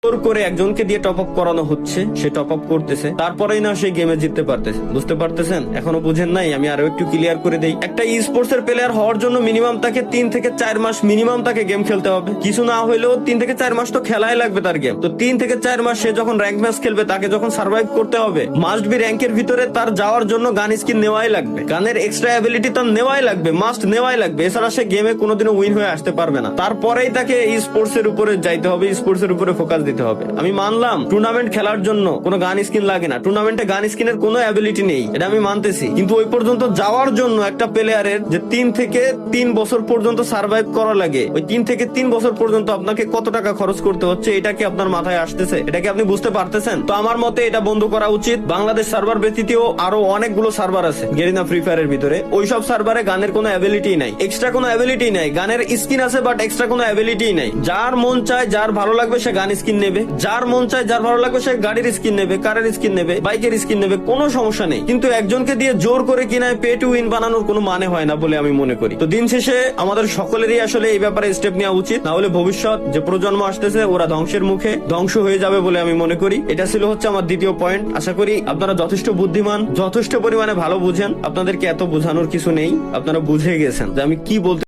জোর করে একজনকে দিয়ে টপ আপ করানো হচ্ছে, সে টপ আপ করতেছে, তারপরেই না সেই গেমে জিততে পারতেছে। বুঝতে পারতেছেন? এখনো বুঝেন নাই? আমি আরো একটু ক্লিয়ার করে দেই। একটা ই স্পোর্টস এর প্লেয়ার হওয়ার জন্য মিনিমাম তাকে 3 থেকে 4 মাস মিনিমাম তাকে গেম খেলতে হবে। কিছু না হইলেও 3 থেকে 4 মাস তো খেলাই লাগবে তার গেম। তো 3 থেকে 4 মাস সে যখন র্যাঙ্ক ম্যাচ খেলবে, তাকে যখন সার্ভাইভ করতে হবে, মাস্ট বি র্যাঙ্কের ভিতরে তার যাওয়ার জন্য গান স্কিন নেওয়াই লাগবে, গানের এক্সট্রা অ্যাবিলিটি তার নেওয়াই লাগবে, মাস্ট নেওয়াই লাগবে। এছাড়া সে গেমে কোনোদিনও উইন হয়ে আসতে পারবে না। তারপরেই তাকে ই স্পোর্টস এর উপরে যাইতে হবে, স্পোর্টস এর উপরে ফোকাস দিতে হবে। আমি মানলাম টুর্নামেন্ট খেলার জন্য কোনো গান স্কিন লাগে না, টুর্নামেন্টে গান স্কিনের কোনো অ্যাবিলিটি নেই, এটা আমি মানতেছি। কিন্তু ওই পর্যন্ত যাওয়ার জন্য একটা প্লেয়ারের যে 3 থেকে 3 বছর পর্যন্ত সার্ভাইভ করা লাগে, ওই 3 থেকে 3 বছর পর্যন্ত আপনাকে কত টাকা খরচ করতে হচ্ছে, এটা কি আপনার মাথায় আসতেছে? এটা কি আপনি বুঝতে পারতেছেন? তো আমার মতে এটা বন্ধ করা উচিত। বাংলাদেশ সার্ভার ব্যতীতও আরো অনেকগুলো সার্ভার আছে গেরিনা ফ্রি ফায়ারের ভিতরে, ওইসব সার্ভারে গানের কোনো অ্যাবিলিটি নাই, এক্সট্রা কোনো অ্যাবিলিটি নাই। গানের স্কিন আছে বাট এক্সট্রা কোনো অ্যাবিলিটি নাই। যার মন চায়, যার ভালো লাগবে সে গান স্কিন নেবে, যার মন চায়, যার ভালো লাগবে সে গাড়ির স্কিন নেবে, কারের স্কিন নেবে, বাইকের স্কিন নেবে, কোনো সমস্যা নেই। কিন্তু একজনকে দিয়ে জোর করে কিনায় পে টু উইন বানানোর কোনো মানে হয় না বলে আমি মনে করি। তো দিন শেষে আমাদের সকলেরই আসলে এই ব্যাপারে স্টেপ নেওয়া উচিত, না হলে ভবিষ্যৎ যে প্রজন্ম আসতেছে ওরা ধ্বংসের মুখে ধ্বংস হয়ে যাবে বলে আমি মনে করি। এটা ছিল হচ্ছে আমার দ্বিতীয় পয়েন্ট। আশা করি আপনারা যথেষ্ট বুদ্ধিমান, যথেষ্ট পরিমাণে ভালো বুঝেন, আপনাদেরকে এত বোঝানোর কিছু নেই, আপনারা বুঝে গেছেন যে আমি কি বলতে